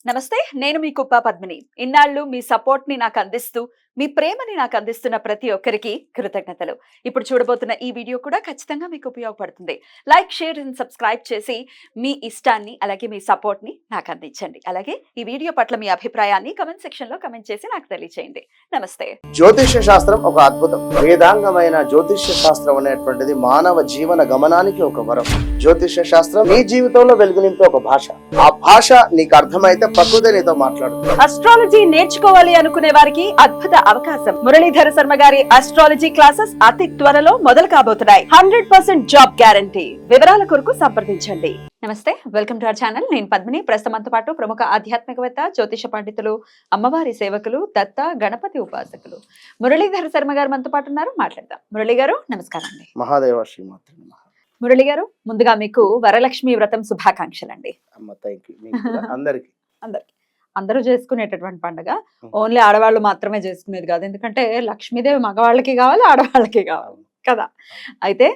నమస్తే, నేను మీ కుప్ప పద్మిని. ఇన్నాళ్ళు మీ సపోర్ట్ ని నాకు అందిస్తూ, మీ ప్రేమని నాకు అందిస్తున్న ప్రతి ఒక్కరికి కృతజ్ఞతలు. ఇప్పుడు చూడబోతున్న ఈ వీడియో కూడా ఖచ్చితంగా మీకు ఉపయోగపడుతుంది. లైక్, షేర్ అండ్ సబ్స్క్రైబ్ చేసి మీ ఇష్టాన్ని అలాగే మీ సపోర్ట్ ని నాకు అందించండి. అలాగే ఈ వీడియో పట్ల మీ అభిప్రాయాన్ని కమెంట్ సెక్షన్ లో కమెంట్ చేసి నాకు తెలియజేయండి. నమస్తే. జ్యోతిష్య శాస్త్రం ఒక అద్భుతం. వేదాంగమైన జ్యోతిష్య శాస్త్రం అనేటువంటిది మానవ జీవన గమనానికి ఒక వరం. జ్యోతిష్య శాస్త్రం నీ జీవితంలో వెలుగునింపే ఒక భాష. ఆ భాష నీకు అర్థమైతే ప్రకృతి నీతో మాట్లాడుతుంది. అస్ట్రాలజీ నేర్చుకోవాలి అనుకునే వారికి అద్భుత అవకాశం. మురళీధర శర్మ గారి అస్ట్రాలజీ క్లాసెస్ అతి త్వరలో మొదలు కాబోతున్నాయి. 100% జాబ్ గ్యారంటీ. వివరాల కొరకు సంప్రదించండి. నమస్తే, వెల్కమ్ టు అవర్ ఛానల్. నేను పద్మిని. ప్రస్తుతంతో పాటు ప్రముఖ ఆధ్యాత్మికవేత్త, జ్యోతిష పండితులు, అమ్మవారి సేవకులు, దత్త గణపతి ఉపాసకులు మురళీధర శర్మ గారు మనతో పాటు ఉన్నారు. మాట్లాడదాం. మురళి గారు నమస్కారం అండి. మహాదేవ శ్రీమాత్రి. మురళి గారు, ముందుగా మీకు వరలక్ష్మి వ్రతం శుభాకాంక్షలు అండి. అందరికి అందరూ చేసుకునేటటువంటి పండుగ. ఓన్లీ ఆడవాళ్ళు మాత్రమే చేసుకునేది కాదు. ఎందుకంటే లక్ష్మీదేవి మగవాళ్ళకి కావాలి, ఆడవాళ్ళకి కావాలి కదా. అయితే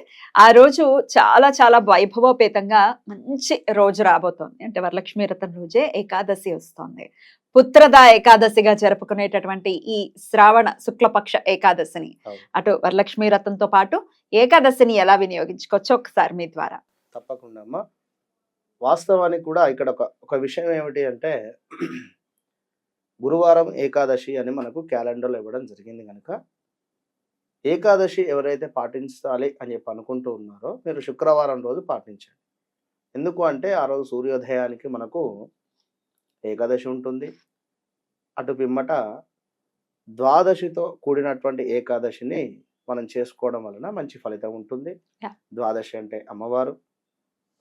ఆ రోజు చాలా చాలా వైభవోపేతంగా మంచి రోజు రాబోతోంది. అంటే వరలక్ష్మి వ్రతం రోజే ఏకాదశి వస్తోంది. పుత్రద ఏకాదశిగా జరుపుకునేటటువంటి ఈ శ్రావణ శుక్లపక్ష ఏకాదశిని, అటు వరలక్ష్మి వ్రతంతో పాటు ఏకాదశిని ఎలా వినియోగించుకోవచ్చు ఒకసారి మీ ద్వారా. తప్పకుండా అమ్మా. వాస్తవానికి కూడా ఇక్కడ ఒక విషయం ఏమిటి అంటే, గురువారం ఏకాదశి అని మనకు క్యాలెండర్లో ఇవ్వడం జరిగింది కనుక ఏకాదశి ఎవరైతే పాటించాలి అని చెప్పి అనుకుంటూ ఉన్నారో మీరు శుక్రవారం రోజు పాటించండి. ఎందుకు అంటే ఆ రోజు సూర్యోదయానికి మనకు ఏకాదశి ఉంటుంది. అటు పిమ్మట ద్వాదశితో కూడినటువంటి ఏకాదశిని మనం చేసుకోవడం వలన మంచి ఫలితం ఉంటుంది. ద్వాదశి అంటే అమ్మవారు,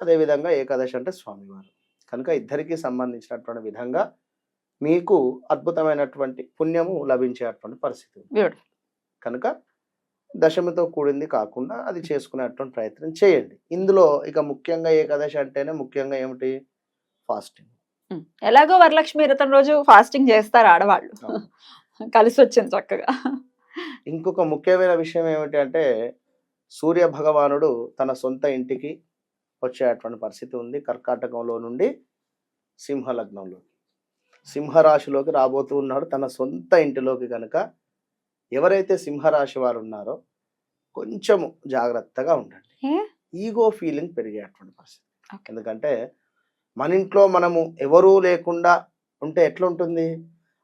అదేవిధంగా ఏకాదశి అంటే స్వామివారు కనుక ఇద్దరికి సంబంధించినటువంటి విధంగా మీకు అద్భుతమైనటువంటి పుణ్యము లభించేటువంటి పరిస్థితి కనుక దశమితో కూడింది కాకుండా అది చేసుకునేటువంటి ప్రయత్నం చేయండి. ఇందులో ఇక ముఖ్యంగా ఏకాదశి అంటేనే ముఖ్యంగా ఏమిటి? ఫాస్టింగ్. ఎలాగో వరలక్ష్మి వ్రతం రోజు ఫాస్టింగ్ చేస్తారు ఆడవాళ్ళు. కలిసి వచ్చింది చక్కగా. ఇంకొక ముఖ్యమైన విషయం ఏమిటి అంటే, సూర్య భగవానుడు తన సొంత ఇంటికి వచ్చేటువంటి పరిస్థితి ఉంది. కర్కాటకంలో నుండి సింహలగ్నంలోకి, సింహరాశిలోకి రాబోతూ ఉన్నాడు తన సొంత ఇంటిలోకి. కనుక ఎవరైతే సింహరాశి వారు ఉన్నారో కొంచెము జాగ్రత్తగా ఉండండి. ఈగో ఫీలింగ్ పెరిగేటువంటి పరిస్థితి. ఎందుకంటే మన ఇంట్లో మనము ఎవరూ లేకుండా ఉంటే ఎట్లుంటుంది?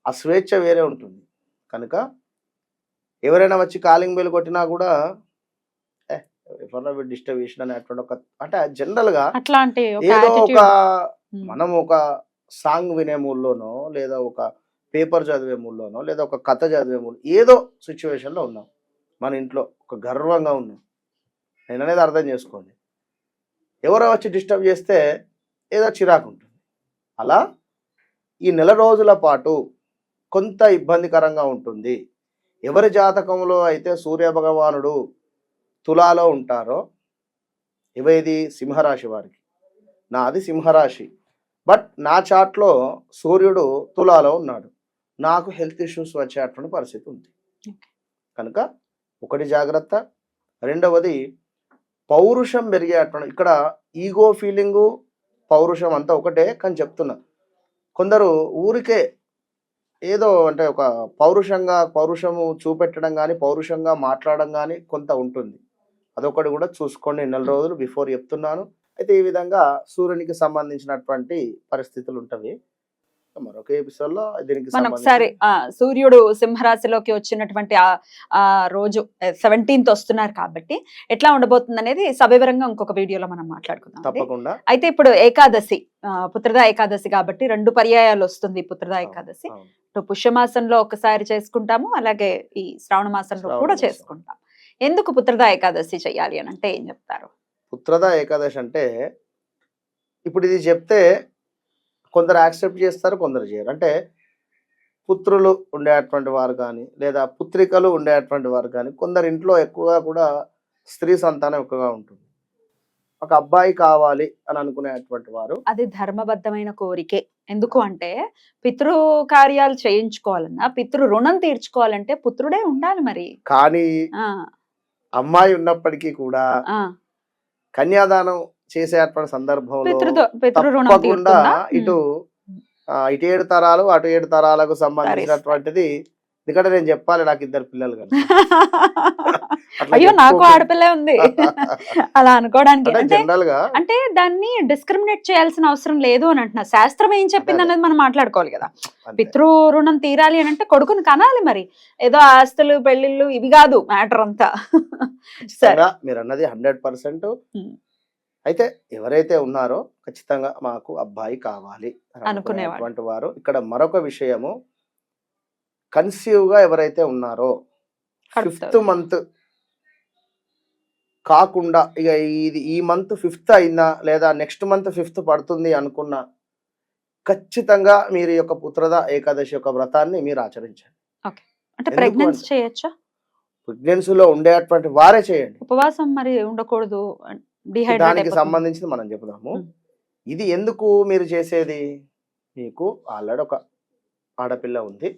ఆ స్వేచ్ఛ వేరే ఉంటుంది. కనుక ఎవరైనా వచ్చి కాలింగ్ బెల్ కొట్టినా కూడా డిస్టర్బేషన్ అనేటువంటి ఒక, అంటే జనరల్ గా ఏదో ఒక మనం ఒక సాంగ్ వినే మూల్లోనో, లేదా ఒక పేపర్ చదివే మూల్లోనో, లేదా ఒక కథ చదివే మూల ఏదో సిచ్యువేషన్లో ఉన్నాం. మన ఇంట్లో ఒక గర్వంగా ఉన్నాం నేను అనేది అర్థం చేసుకోండి. ఎవరో వచ్చి డిస్టర్బ్ చేస్తే ఏదో చిరాకు ఉంటుంది. అలా ఈ నెల రోజుల పాటు కొంత ఇబ్బందికరంగా ఉంటుంది. ఎవరి జాతకంలో అయితే సూర్య భగవానుడు తులాలో ఉంటారో, ఇవేది సింహరాశి వారికి. నాది సింహరాశి, బట్ నా చాట్లో సూర్యుడు తులాలో ఉన్నాడు. నాకు హెల్త్ ఇష్యూస్ వచ్చేటువంటి పరిస్థితి ఉంది. కనుక ఒకటి జాగ్రత్త. రెండవది పౌరుషం పెరిగేటువంటి, ఇక్కడ ఈగో ఫీలింగు పౌరుషం అంతా ఒకటే. కానీ చెప్తున్నా, కొందరు ఊరికే ఏదో అంటే ఒక పౌరుషము చూపెట్టడం కానీ, పౌరుషంగా మాట్లాడడం కానీ కొంత ఉంటుంది. అదొకటి కూడా చూసుకోండి. నెల రోజులు బిఫోర్ చెప్తున్నాను. అయితే ఈ విధంగా సూర్యునికి సంబంధించినటువంటి పరిస్థితులు ఉంటవి. మరొక ఎపిసోడ్ లో దీనికి ఒకసారి సూర్యుడు సింహరాశిలోకి వచ్చినటువంటి ఆ రోజు 17th వస్తున్నారు కాబట్టి ఎట్లా ఉండబోతుంది అనేది సవివరంగా ఇంకొక వీడియోలో మనం మాట్లాడుకుందాం. తప్పకుండా. అయితే ఇప్పుడు ఏకాదశి, పుత్రద ఏకాదశి కాబట్టి 2 పర్యాయాలు వస్తుంది పుత్రద ఏకాదశి. పుష్యమాసంలో ఒకసారి చేసుకుంటాము, అలాగే ఈ శ్రావణ మాసంలో కూడా చేసుకుంటాం. ఎందుకు పుత్రద ఏకాదశి చెయ్యాలి అని అంటే ఏం చెప్తారు? పుత్రద ఏకాదశి అంటే, ఇప్పుడు ఇది చెప్తే కొందరు యాక్సెప్ట్ చేస్తారు, కొందరు చేయరు. అంటే పుత్రులు ఉండేటువంటి వారు కానీ, లేదా పుత్రికలు ఉండేటువంటి వారు కానీ, కొందరు ఇంట్లో ఎక్కువగా కూడా స్త్రీ సంతానం ఎక్కువగా ఉంటుంది. ఒక అబ్బాయి కావాలి అని అనుకునేటువంటి వారు, అది ధర్మబద్ధమైన కోరికే. ఎందుకు అంటే పితృ కార్యాలు చేయించుకోవాలన్నా, పితృ రుణం తీర్చుకోవాలంటే పుత్రుడే ఉండాలి. మరి కానీ అమ్మాయి ఉన్నప్పటికీ కూడా కన్యాదానం చేసేటువంటి సందర్భంలో తప్పకుండా ఇటు ఇటు 7 తరాలు అటు 7 తరాలకు సంబంధించినటువంటిది. ఎందుకంటే నేను చెప్పాలి, నాకు 2 పిల్లలు కదా. అట్లా అయ్యో నాకు చెప్పుకోకు. ఆడపిల్లే ఉంది అలా అనుకోవడానికి. అంటే అంటే జనరల్ గా అంటే దాన్ని డిస్క్రిమినేట్ చేయాల్సిన అవసరం లేదు అని అంటున్నా. శాస్త్రం ఏం చెప్పింది అదే. అనేది మనం మాట్లాడుకోవాలి కదా. అంతే. పితృ రుణం తీరాలి అని అంటే కొడుకుని కనాలి మరి. ఏదో ఆస్తులు పెళ్లిళ్ళు ఇవి కాదు మ్యాటర్ అంతా. సరే. ఖచ్చితంగా మీరు అన్నది 100%. ఉమ్. అయితే ఎవరైతే ఉన్నారో ఖచ్చితంగా మాకు అబ్బాయి కావాలి అని అనుకునేవాడు. అనుకునేటువంటి వారు, ఇక్కడ మరొక విషయము, కన్సీవ్ గా ఎవరైతే ఉన్నారో కడుపుతో. 5th మంత్ కాకుండా ఇక ఈ మంత్ 5th అయినా లేదా నెక్స్ట్ మంత్ 5th పడుతుంది అనుకున్నా, ఖచ్చితంగా మీరు ఈ యొక్క పుత్రద ఏకాదశి యొక్క వ్రతాన్ని మీరు ఆచరించండి. అంటే ఎందుకు ప్రెగ్నెన్సీ అంటే చేయొచ్చా? ప్రెగ్నెన్సీలో ఉండేటువంటి వారే చేయండి. ఉపవాసం మరి ఉండకూడదు. డిహైడ్రేట్ దానికి అయిపోతుంది. సంబంధించింది మనం చెప్దాము. ఉమ్. ఇది ఎందుకు మీరు చేసేది, మీకు ఆల్రెడీ ఒక ఆడపిల్ల ఉంది,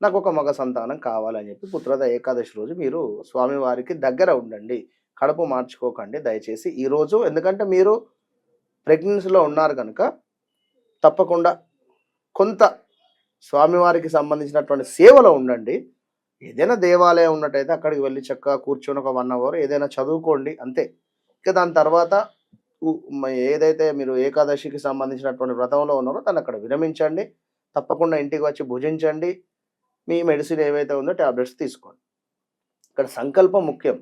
నాకు ఒక మగ సంతానం కావాలని చెప్పి పుత్రద ఏకాదశి రోజు మీరు స్వామివారికి దగ్గర ఉండండి. కడుపు మార్చుకోకండి దయచేసి ఈ రోజు. ఎందుకంటే మీరు ప్రెగ్నెన్సీలో ఉన్నారు కనుక తప్పకుండా కొంత స్వామివారికి సంబంధించినటువంటి సేవలో ఉండండి. ఏదైనా దేవాలయం ఉన్నట్టయితే అక్కడికి వెళ్ళి చక్కగా కూర్చొని ఒక 1 అవర్ ఏదైనా చదువుకోండి అంతే. ఇక దాని తర్వాత ఏదైతే మీరు ఏకాదశికి సంబంధించినటువంటి వ్రతంలో ఉన్నారో దాన్ని అక్కడ విరమించండి. తప్పకుండా ఇంటికి వచ్చి భుజించండి. మీ మెడిసిన్ ఏవైతే ఉందో టాబ్లెట్స్ తీసుకోండి. ఇక్కడ సంకల్పం ముఖ్యం.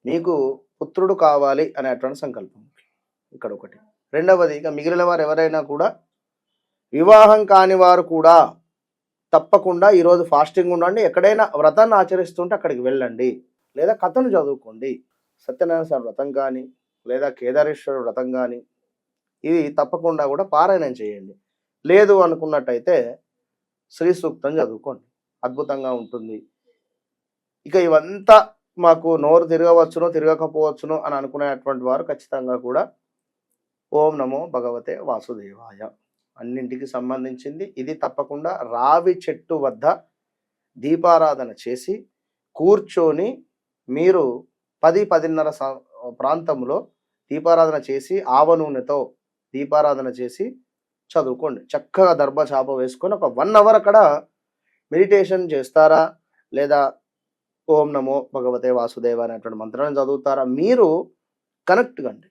మీకు పుత్రుడు కావాలి అనేటువంటి సంకల్పం ముఖ్యం ఇక్కడ ఒకటి. రెండవది, ఇక మిగిలిన వారు ఎవరైనా కూడా వివాహం కాని వారు కూడా తప్పకుండా ఈరోజు ఫాస్టింగ్ ఉండండి. ఎక్కడైనా వ్రతాన్ని ఆచరిస్తుంటే అక్కడికి వెళ్ళండి, లేదా కథను చదువుకోండి. సత్యనారాయణ స్వామి వ్రతం కానీ లేదా కేదారేశ్వర వ్రతం కానీ ఇవి తప్పకుండా కూడా పారాయణం చేయండి. లేదు అనుకున్నట్టయితే శ్రీ సూక్తం చదువుకోండి, అద్భుతంగా ఉంటుంది. ఇక ఇవంతా మాకు నోరు తిరగవచ్చును తిరగకపోవచ్చును అని అనుకునేటువంటి వారు ఖచ్చితంగా కూడా ఓం నమో భగవతే వాసుదేవాయ అన్నింటికి సంబంధించింది ఇది. తప్పకుండా రావి చెట్టు వద్ద దీపారాధన చేసి కూర్చొని మీరు 10-10:30 ప్రాంతంలో దీపారాధన చేసి ఆవ నూనెతో దీపారాధన చేసి చదువుకోండి. చక్కగా దర్భచాప వేసుకొని ఒక 1 అవర్ అక్కడ మెడిటేషన్ చేస్తారా, లేదా ఓం నమో భగవతే వాసుదేవ అనేటువంటి మంత్రాన్ని చదువుతారా, మీరు కనెక్ట్ కండి.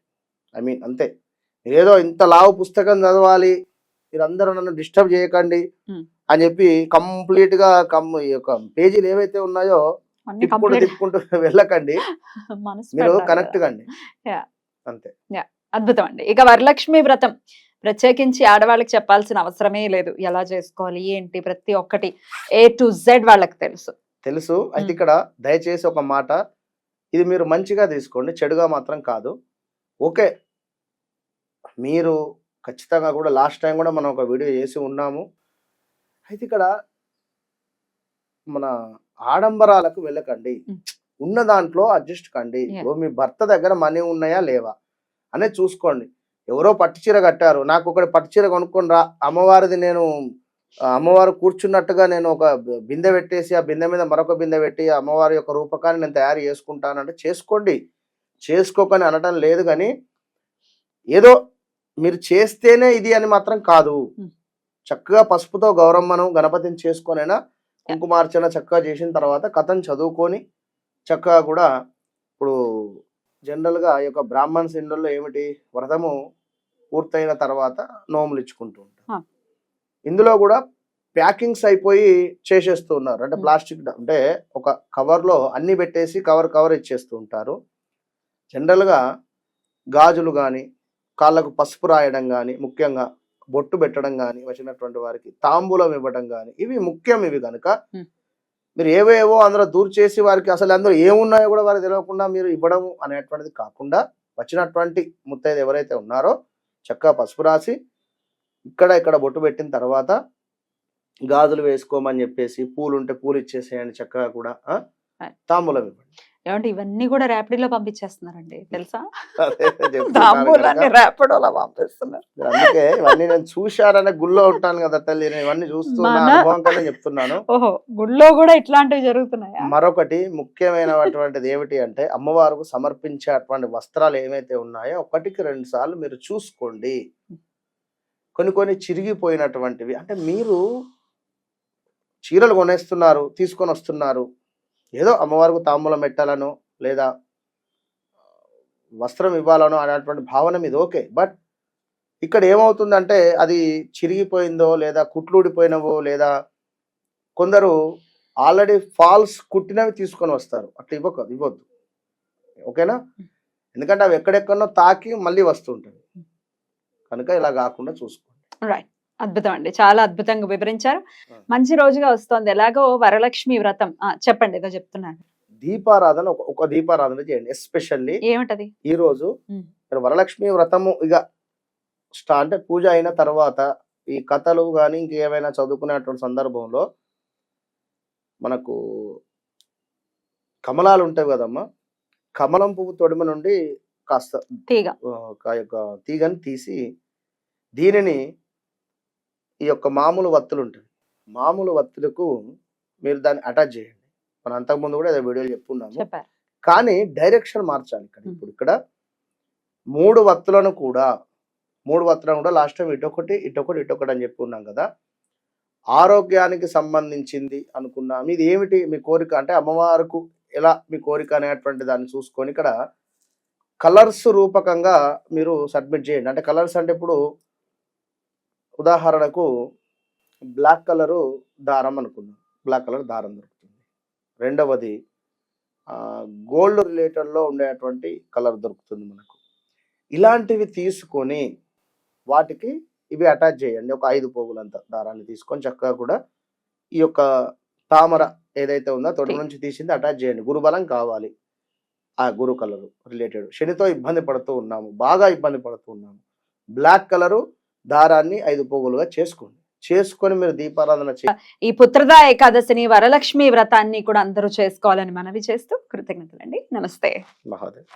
అంతే. ఏదో ఇంత లావు పుస్తకం చదవాలి, మీరందరూ నన్ను డిస్టర్బ్ చేయకండి అని చెప్పి కంప్లీట్ గా ఈ యొక్క పేజీలు ఏవైతే ఉన్నాయో తిప్పుకుంటూ వెళ్ళకండి. మీరు కనెక్ట్ కండి అంతే. అద్భుతం అండి. ఇక వరలక్ష్మి వ్రతం ప్రత్యేకించి ఆడవాళ్ళకి చెప్పాల్సిన అవసరమే లేదు. ఎలా చేసుకోవాలి ఏంటి ప్రతి ఒక్కటి A to Z వాళ్ళకి తెలుసు. అయితే ఇక్కడ దయచేసి ఒక మాట, ఇది మీరు మంచిగా తీసుకోండి, చెడుగా మాత్రం కాదు. ఓకే, మీరు ఖచ్చితంగా కూడా లాస్ట్ టైం కూడా మనం ఒక వీడియో చేసి ఉన్నాము. అయితే ఇక్కడ మన ఆడంబరాలకు వెళ్ళకండి, ఉన్న దాంట్లో అడ్జస్ట్ కండి. మీ భర్త దగ్గర మనీ ఉన్నాయా లేవా అనేది చూసుకోండి. ఎవరో పట్టు చీర కట్టారు, నాకు ఒకటి పట్టు చీర కొనుక్కొని రా, అమ్మవారిది నేను అమ్మవారు కూర్చున్నట్టుగా నేను ఒక బిందె పెట్టేసి ఆ బిందె మీద మరొక బిందె పెట్టి అమ్మవారి యొక్క రూపకాన్ని నేను తయారు చేసుకుంటానంటే చేసుకోండి, చేసుకోకని అనటం లేదు. కానీ ఏదో మీరు చేస్తేనే ఇది అని మాత్రం కాదు. చక్కగా పసుపుతో గౌరమ్మను గణపతిని చేసుకొనైనా కుంకుమార్చన చక్కగా చేసిన తర్వాత కథను చదువుకొని చక్కగా కూడా, ఇప్పుడు జనరల్గా ఈ యొక్క బ్రాహ్మణ్స్ ఇండ్లలో ఏమిటి, వ్రతము పూర్తయిన తర్వాత నోములు ఇచ్చుకుంటూ ఉంటారు. ఇందులో కూడా ప్యాకింగ్స్ అయిపోయి చేసేస్తూ ఉన్నారు. అంటే ప్లాస్టిక్, అంటే ఒక కవర్లో అన్ని పెట్టేసి కవర్ ఇచ్చేస్తూ ఉంటారు. జనరల్గా గాజులు కానీ, కాళ్ళకు పసుపు రాయడం కానీ, ముఖ్యంగా బొట్టు పెట్టడం కానీ, వచ్చినటువంటి వారికి తాంబూలం ఇవ్వడం కానీ, ఇవి ముఖ్యం. ఇవి కనుక మీరు ఏవేవో అందులో దూరు చేసి వారికి అసలు అందులో ఏమున్నాయో కూడా వారికి తెలియకుండా మీరు ఇవ్వడం అనేటువంటిది కాకుండా, వచ్చినటువంటి ముత్తైదు ఎవరైతే ఉన్నారో చక్కగా పసుపు రాసి ఇక్కడ బొట్టు పెట్టిన తర్వాత గాజులు వేసుకోమని చెప్పేసి, పూలు ఉంటే పూలు ఇచ్చేసేయండి. చక్కగా కూడా తాంబూలం ఇవ్వండి. ఏమంటే ఇవన్నీ కూడా ర్యాపిడోలో పంపించేస్తున్నారండి తెలుసా? అందుకే ఇవన్నీ నేను చూశారనే గుళ్ళో ఉంటాను కదా తల్లి, నేను ఇవన్నీ చూస్తున్నా అనుభవం కదా చెప్తున్నాను. ఓహో, గుళ్ళో కూడా ఇట్లాంటివి జరుగుతున్నాయి. మరొకటి ముఖ్యమైనటువంటిది ఏమిటి అంటే, అమ్మవారికి సమర్పించేటువంటి వస్త్రాలు ఏమైతే ఉన్నాయో 1కి 2 సార్లు మీరు చూసుకోండి. కొన్ని కొన్ని చిరిగిపోయినటువంటివి. అంటే మీరు చీరలు కొనేస్తున్నారు, తీసుకొని వస్తున్నారు, ఏదో అమ్మవారికి తాంబూలం పెట్టాలనో లేదా వస్త్రం ఇవ్వాలనో అనేటువంటి భావన మీద ఓకే. బట్ ఇక్కడ ఏమవుతుందంటే అది చిరిగిపోయిందో లేదా కుట్లుడిపోయినవో లేదా కొందరు ఆల్రెడీ ఫాల్స్ కుట్టినవి తీసుకొని వస్తారు. అట్లా ఇవ్వద్దు. ఓకేనా? ఎందుకంటే అవి ఎక్కడెక్కడనో తాకి మళ్ళీ వస్తుంటుంది. కనుక ఇలా కాకుండా చూసుకోండి. రైట్. అద్భుతం అండి, చాలా అద్భుతంగా వివరించారు. మంచి రోజుగా వస్తోంది, ఎలాగో వరలక్ష్మి వ్రతం. చెప్పండి, ఏదో చెప్తున్నారు. దీపారాధన ఒక దీపారాధన చేయండి. ఎస్పెషల్లీ ఏమిటది? ఈ రోజు మీరు వరలక్ష్మి వ్రతము ఇక అంటే పూజ అయిన తర్వాత ఈ కథలు కానీ ఇంకేమైనా చదువుకునేటువంటి సందర్భంలో మనకు కమలాలు ఉంటాయి కదమ్మా, కమలం పువ్వు తొడిమ నుండి కాస్త తీగని తీసి దీనిని ఈ యొక్క మామూలు వత్తులు ఉంటుంది, మామూలు వత్తులకు మీరు దాన్ని అటాచ్ చేయండి. మనం అంతకుముందు కూడా ఏదో వీడియోలు చెప్పుకున్నాము, కానీ డైరెక్షన్ మార్చాలి. ఇప్పుడు ఇక్కడ మూడు వత్తులను కూడా లాస్ట్ టైం ఇటొకటి అని చెప్పుకున్నాం కదా. ఆరోగ్యానికి సంబంధించింది అనుకున్నాం. ఇది ఏమిటి మీ కోరిక అంటే అమ్మవారికి ఎలా మీ కోరిక అనేటువంటి దాన్ని చూసుకొని ఇక్కడ కలర్స్ రూపకంగా మీరు సబ్మిట్ చేయండి. అంటే కలర్స్ అంటే ఇప్పుడు ఉదాహరణకు బ్లాక్ కలరు దారం అనుకున్నాం, బ్లాక్ కలర్ దారం దొరుకుతుంది. రెండవది గోల్డ్ రిలేటెడ్లో ఉండేటువంటి కలర్ దొరుకుతుంది మనకు. ఇలాంటివి తీసుకొని వాటికి ఇవి అటాచ్ చేయండి. ఒక 5 పోగులంత దారాన్ని తీసుకొని చక్కగా కూడా ఈ యొక్క తామర ఏదైతే ఉందో తొడి నుంచి తీసింది అటాచ్ చేయండి. గురుబలం కావాలి, ఆ గురు కలరు రిలేటెడ్. శనితో ఇబ్బంది పడుతూ ఉన్నాము, బాగా ఇబ్బంది పడుతూ ఉన్నాము. బ్లాక్ కలరు దారాన్ని 5 పోగులుగా చేసుకొని మీరు దీపారాధన ఈ పుత్రదా ఏకాదశిని వరలక్ష్మి వ్రతాన్ని కూడా అందరూ చేసుకోవాలని మనవి చేస్తూ కృతజ్ఞతలండి. నమస్తే. మహాదేవ్.